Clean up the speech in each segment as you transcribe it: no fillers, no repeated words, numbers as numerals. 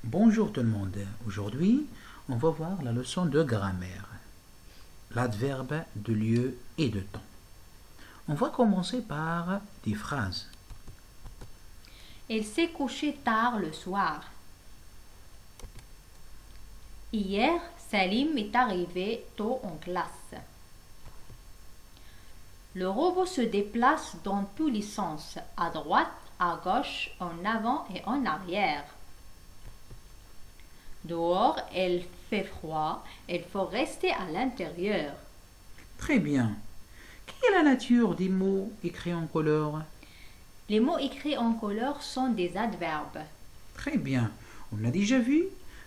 Bonjour tout le monde. Aujourd'hui, on va voir la leçon de grammaire. L'adverbe de lieu et de temps. On va commencer par des phrases. Elle s'est couchée tard le soir. Hier, Salim est arrivé tôt en classe. Le robot se déplace dans tous les sens, à droite, à gauche, en avant et en arrière. Dehors, il fait froid, il faut rester à l'intérieur. Très bien. Quelle est la nature des mots écrits en couleur? Les mots écrits en couleur sont des adverbes. Très bien. On a déjà vu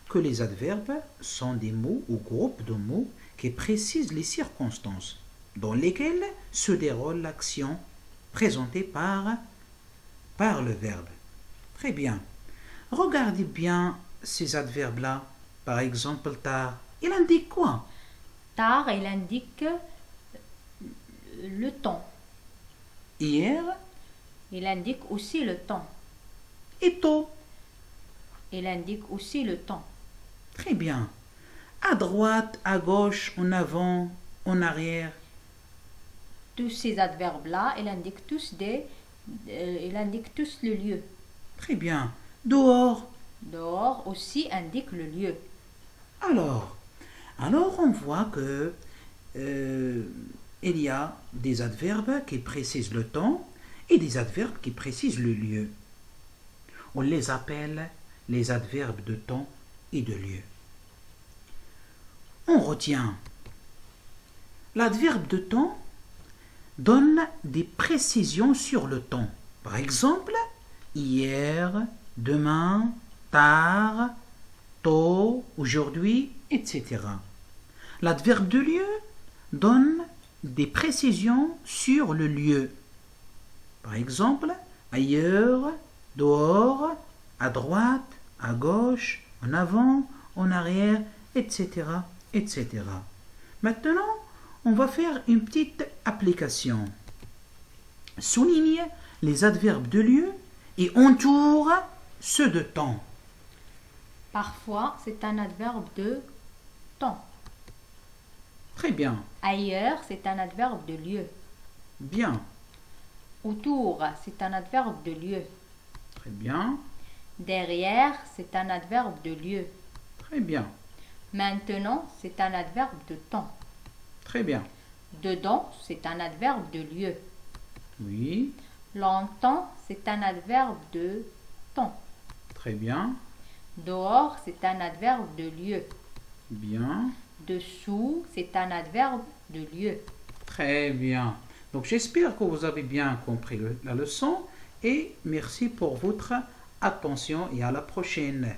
que les adverbes sont des mots ou groupes de mots qui précisent les circonstances dans lesquelles se déroule l'action présentée par le verbe. Très bien. Regardez bien ces adverbes-là. Par exemple, tard. Il indique quoi? Tard, il indique le temps. Hier Il indique aussi le temps. et tôt. Il indique aussi le temps. Très bien. À droite, à gauche, en avant, en arrière. Tous ces adverbes-là, ils indiquent tous le lieu. Très bien. Dehors. Dehors aussi indique le lieu. Alors on voit que il y a des adverbes qui précisent le temps et des adverbes qui précisent le lieu. On les appelle les adverbes de temps et de lieu. On retient. L'adverbe de temps donne des précisions sur le temps. Par exemple, hier, demain, tard, tôt, aujourd'hui, etc. L'adverbe de lieu donne des précisions sur le lieu. Par exemple, ailleurs, dehors, à droite, à gauche, en avant, en arrière, etc., etc. Maintenant, on va faire une petite application. Souligne les adverbes de lieu et entoure ceux de temps. Parfois, c'est un adverbe de temps. Très bien, Ailleurs, c'est un adverbe de lieu. bien, Autour, c'est un adverbe de lieu. très bien, Derrière, c'est un adverbe de lieu. très bien, Maintenant, c'est un adverbe de temps. très bien. Dedans, c'est un adverbe de lieu. Oui, Longtemps, c'est un adverbe de temps. très bien, Dehors, c'est un adverbe de lieu. bien, Dessous, c'est un adverbe de lieu. très bien. Donc j'espère que vous avez bien compris la leçon et merci pour votre attention et à la prochaine.